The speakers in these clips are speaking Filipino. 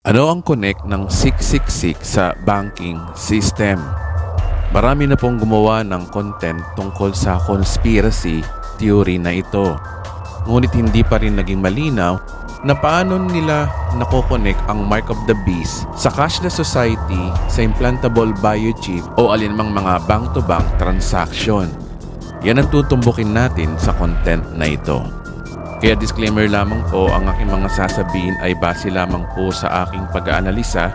Ano ang connect ng 666 sa banking system? Marami na pong gumawa ng content tungkol sa conspiracy theory na ito. Ngunit hindi pa rin naging malinaw na paano nila nakokonek ang Mark of the Beast sa cashless society sa implantable biochip o alinmang mga bank-to-bank transaction. Yan ang tutumbukin natin sa content na ito. Kaya disclaimer lamang po, ang aking mga sasabihin ay base lamang po sa aking pag-aanalisa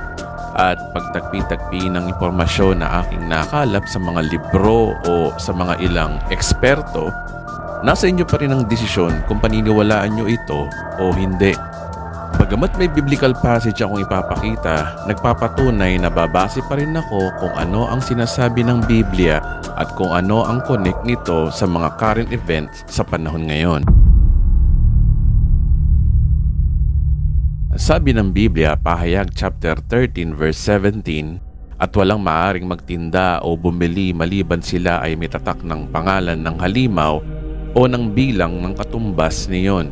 at pagtagpi-tagpi ng impormasyon na aking nakalap sa mga libro o sa mga ilang eksperto. Nasa inyo pa rin ang desisyon kung paniniwalaan nyo ito o hindi. Bagamat may biblical passage akong ipapakita, nagpapatunay na babase pa rin ako kung ano ang sinasabi ng Biblia at kung ano ang connect nito sa mga current events sa panahon ngayon. Sabi ng Biblia, Pahayag chapter 13 verse 17, at walang maaring magtinda o bumili maliban sila ay may tatak ng pangalan ng halimaw o ng bilang ng katumbas niyon.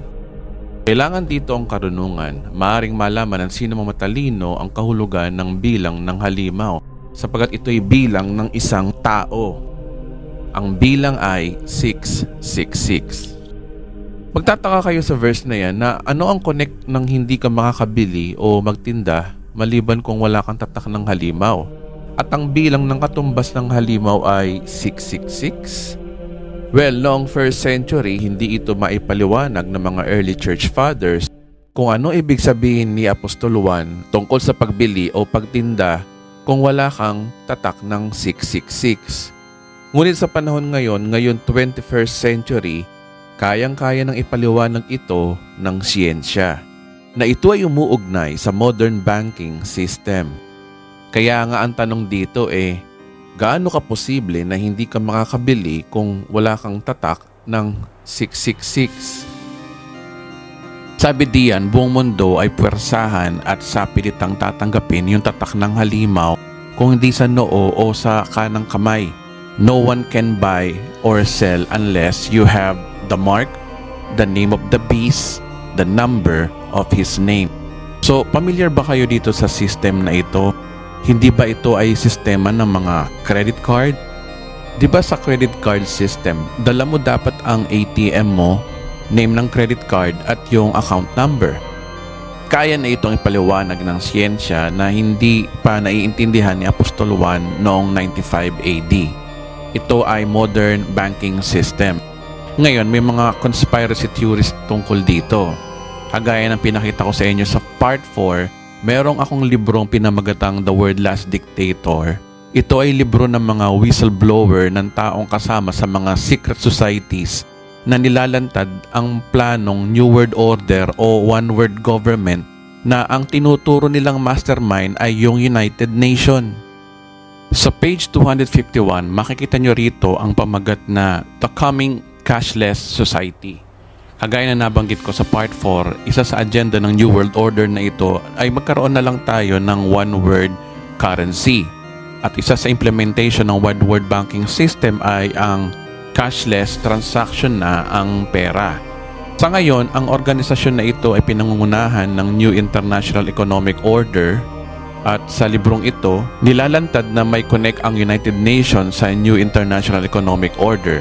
Kailangan dito ang karunungan. Maaring malaman ng sino matalino ang kahulugan ng bilang ng halimaw sapagkat ito'y bilang ng isang tao. Ang bilang ay 666. Magtataka kayo sa verse na yan na ano ang connect ng hindi ka makakabili o magtinda maliban kung wala kang tatak ng halimaw. At ang bilang ng katumbas ng halimaw ay 666. Well, noong first century, hindi ito maipaliwanag ng mga early church fathers kung ano ibig sabihin ni Apostol Juan tungkol sa pagbili o pagtinda kung wala kang tatak ng 666. Ngunit sa panahon ngayon 21st century, kayang-kaya ng ipaliwanag ito ng siyensya na ito ay umuugnay sa modern banking system. Kaya nga ang tanong dito gaano ka posible na hindi ka makakabili kung wala kang tatak ng 666? Sabi diyan, buong mundo ay puwersahan at sapilitang tatanggapin yung tatak ng halimaw kung hindi sa noo o sa kanang kamay. No one can buy or sell unless you have the mark, the name of the beast, the number of his name. So, familiar ba kayo dito sa system na ito? Hindi ba ito ay sistema ng mga credit card? Di ba sa credit card system, dala mo dapat ang ATM mo, name ng credit card at yung account number. Kaya na itong ipaliwanag ng siyensya na hindi pa naiintindihan ni Apostol Juan noong 95 AD. Ito ay modern banking system. Ngayon, may mga conspiracy theories tungkol dito. Kagaya ng pinakita ko sa inyo sa part 4, merong akong librong pinamagatang The World Last Dictator. Ito ay libro ng mga whistleblower ng taong kasama sa mga secret societies na nilalantad ang planong New World Order o One World Government na ang tinuturo nilang mastermind ay yung United Nations. Sa page 251, makikita nyo rito ang pamagat na The Coming Cashless Society. Kagaya na nabanggit ko sa part 4, isa sa agenda ng New World Order na ito ay magkaroon na lang tayo ng one world currency. At isa sa implementation ng one world banking system ay ang cashless transaction na ang pera. Sa ngayon, ang organisasyon na ito ay pinangungunahan ng New International Economic Order at sa librong ito, nilalantad na may connect ang United Nations sa New International Economic Order.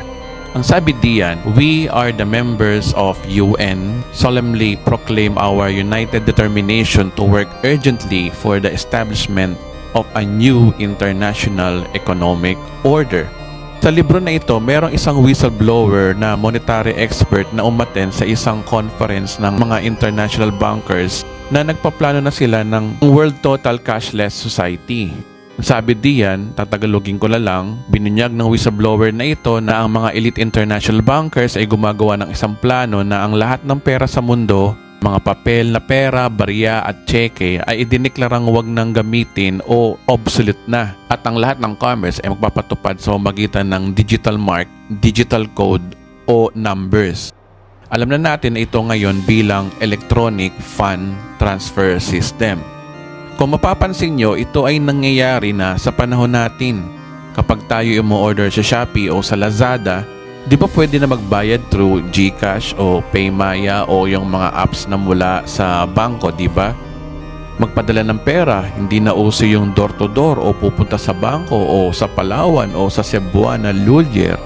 Ang sabi diyan, we are the members of UN, solemnly proclaim our united determination to work urgently for the establishment of a new international economic order. Sa libro na ito, merong isang whistleblower na monetary expert na umattend sa isang conference ng mga international bankers na nagpaplano na sila ng World Total Cashless Society. Sabi diyan, tatagalogin ko na lang, binunyag ng whistleblower na ito na ang mga elite international bankers ay gumagawa ng isang plano na ang lahat ng pera sa mundo, mga papel na pera, barya at tseke ay idineklarang huwag nang gamitin o obsolete na. At ang lahat ng commerce ay magpapatupad sa pamamagitan ng digital mark, digital code o numbers. Alam na natin na ito ngayon bilang electronic fund transfer system. Kung mapapansin nyo, ito ay nangyayari na sa panahon natin. Kapag tayo umu-order sa Shopee o sa Lazada, di ba pwede na magbayad through GCash o Paymaya o yung mga apps na mula sa bangko, di ba? magpadala ng pera. Hindi na uso yung door-to-door o pupunta sa bangko o sa Palawan o sa Cebuana, Lulier,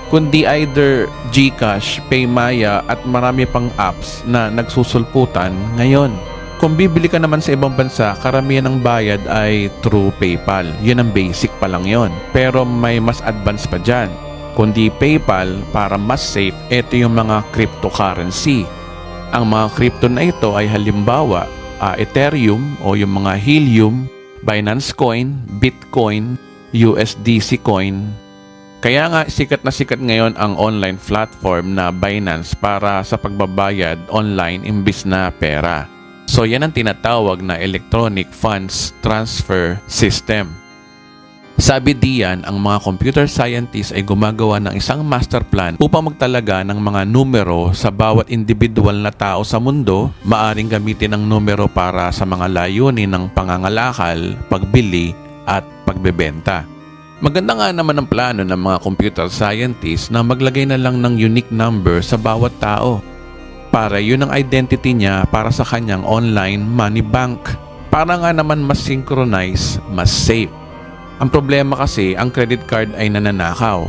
kundi either GCash, Paymaya at marami pang apps na nagsusulputan ngayon. Kung bibili ka naman sa ibang bansa, karamihan ng bayad ay through PayPal. Yun ang basic pa lang yun. Pero may mas advanced pa dyan. Kundi PayPal, para mas safe, ito yung mga cryptocurrency. Ang mga crypto na ito ay halimbawa Ethereum o yung mga Helium, Binance Coin, Bitcoin, USDC Coin. Kaya nga sikat na sikat ngayon ang online platform na Binance para sa pagbabayad online imbis na pera. So yan ang tinatawag na electronic funds transfer system. Sabi diyan, ang mga computer scientists ay gumagawa ng isang master plan upang magtalaga ng mga numero sa bawat individual na tao sa mundo. Maaring gamitin ang numero para sa mga layunin ng pangangalakal, pagbili at pagbebenta. Maganda nga naman ang plano ng mga computer scientists na maglagay na lang ng unique number sa bawat tao. Para yun ang identity niya para sa kanyang online money bank. Para nga naman mas synchronize, mas safe. Ang problema kasi, ang credit card ay nananakaw.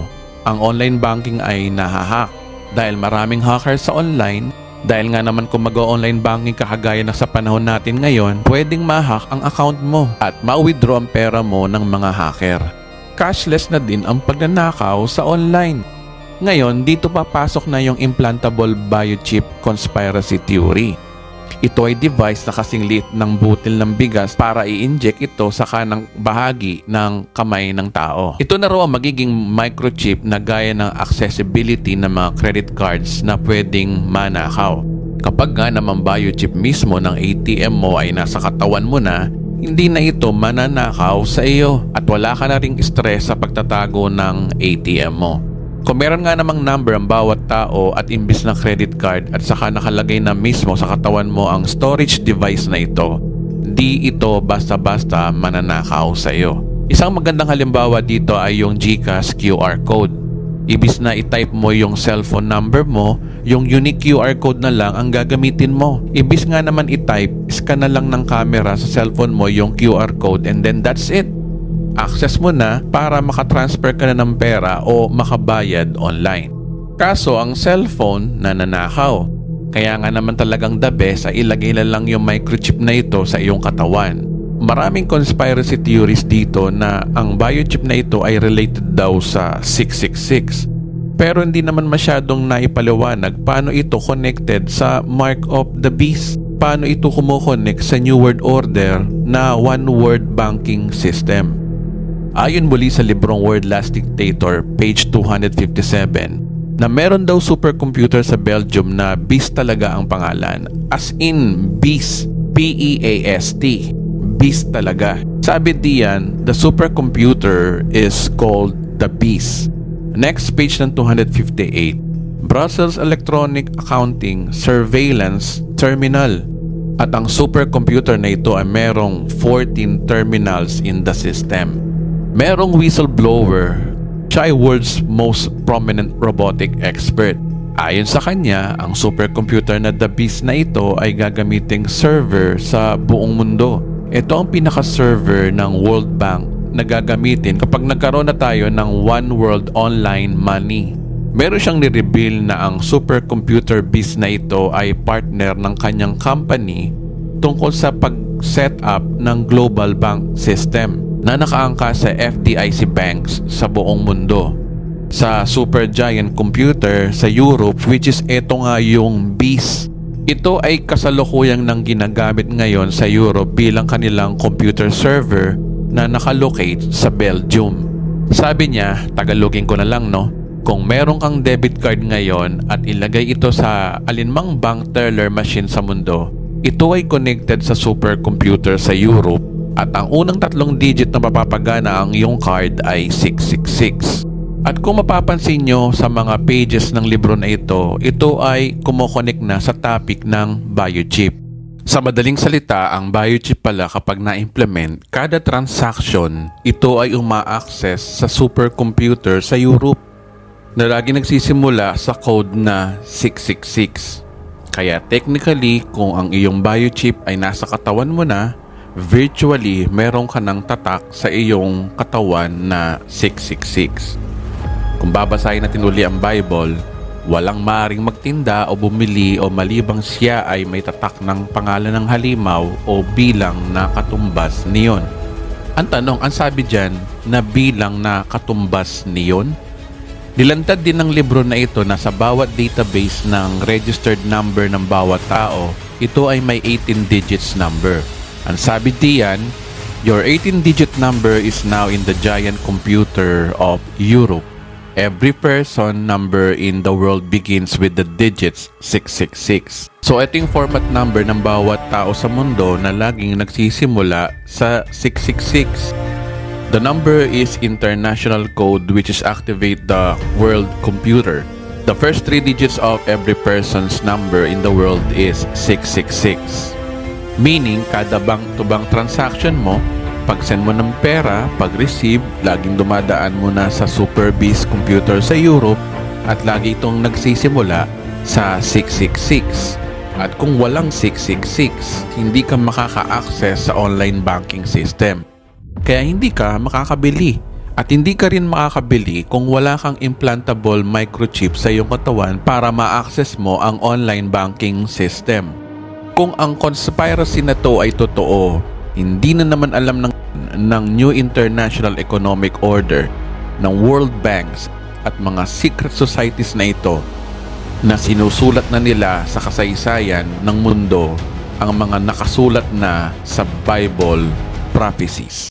Ang online banking ay nahahack. Dahil maraming hackers sa online, dahil nga naman kung mag-online banking kakagaya na sa panahon natin ngayon, pwedeng ma-hack ang account mo at ma-withdraw ang pera mo ng mga hacker. Cashless na din ang pagnanakaw sa online. Ngayon, dito papasok na yung implantable biochip conspiracy theory. Ito ay device na kasing liit ng butil ng bigas para i-inject ito sa kanang bahagi ng kamay ng tao. Ito na raw ang magiging microchip na gaya ng accessibility ng mga credit cards na pwedeng manakaw. Kapag nga naman biochip mismo ng ATM mo ay nasa katawan mo na, hindi na ito mananakaw sa iyo at wala ka na ring stress sa pagtatago ng ATM mo. Kung meron nga namang number ang bawat tao at imbis na credit card at saka nakalagay na mismo sa katawan mo ang storage device na ito, di ito basta-basta mananakaw sa iyo. Isang magandang halimbawa dito ay yung GCash QR code. Ibis na i-type mo yung cellphone number mo, yung unique QR code na lang ang gagamitin mo. Ibis nga naman i-type, scan na lang ng camera sa cellphone mo yung QR code and then that's it. Access mo na para makatransfer ka na ng pera o makabayad online. Kaso ang cellphone nananakaw. Kaya nga naman talagang the best ay ilagay na lang yung microchip na ito sa iyong katawan. Maraming conspiracy theories dito na ang biochip na ito ay related daw sa 666. Pero hindi naman masyadong naipaliwanag paano ito connected sa Mark of the Beast. Paano ito kumukonect sa New World Order na one world banking system. Ayon muli sa librong World Last Dictator, page 257, na meron daw supercomputer sa Belgium na Beast talaga ang pangalan. As in Beast, P-E-A-S-T. Beast talaga. Sabi diyan, the supercomputer is called the Beast. Next page ng 258, Brussels Electronic Accounting Surveillance Terminal. At ang supercomputer na ito ay merong 14 terminals in the system. Merong whistleblower, siya ay world's most prominent robotic expert. Ayon sa kanya, ang supercomputer na The Beast na ito ay gagamiting server sa buong mundo. Ito ang pinaka-server ng World Bank na gagamitin kapag nagkaroon na tayo ng One World Online Money. Meron siyang nireveal na ang supercomputer Beast na ito ay partner ng kanyang company tungkol sa pag-set up ng global bank system na nakaangka sa FDIC banks sa buong mundo. Sa supergiant computer sa Europe, which is ito nga yung Beast. Ito ay kasalukuyang nang ginagamit ngayon sa Europe bilang kanilang computer server na nakalocate sa Belgium. Sabi niya, tagalogin ko na lang no, kung meron kang debit card ngayon at ilagay ito sa alinmang bank teller machine sa mundo, ito ay connected sa supercomputer sa Europe at ang unang 3 digit na mapapagana ang iyong card ay 666. At kung mapapansin nyo sa mga pages ng libro na ito ay kumokonek na sa topic ng biochip. Sa madaling salita, ang biochip pala kapag na-implement, kada transaction, ito ay uma-access sa supercomputer sa Europe na lagi nagsisimula sa code na 666. Kaya technically, kung ang iyong biochip ay nasa katawan mo na, virtually meron ka ng tatak sa iyong katawan na 666. Kung babasahin natin uli ang Bible, walang maaring magtinda o bumili o malibang siya ay may tatak ng pangalan ng halimaw o bilang na katumbas niyon. Ang tanong, ang sabi dyan na bilang na katumbas niyon? Nilantad din ng libro na ito na sa bawat database ng registered number ng bawat tao, ito ay may 18 digits number. Ang sabi diyan, your 18-digit number is now in the giant computer of Europe. Every person number in the world begins with the digits 666. So ito yung format number ng bawat tao sa mundo na laging nagsisimula sa 666. The number is international code which is activate the world computer. The first 3 digits of every person's number in the world is 666. Meaning, kada bank-to-bank transaction mo, pag-send mo ng pera, pag-receive, laging dumadaan mo na sa SuperBiz computer sa Europe at lagi itong nagsisimula sa 666. At kung walang 666, hindi ka makaka-access sa online banking system. Kaya hindi ka makakabili. At hindi ka rin makakabili kung wala kang implantable microchip sa iyong katawan para ma-access mo ang online banking system. Kung ang conspiracy na to ay totoo, hindi na naman alam ng New International Economic Order, ng World Banks at mga secret societies na ito na sinusulat na nila sa kasaysayan ng mundo ang mga nakasulat na sa Bible prophecies.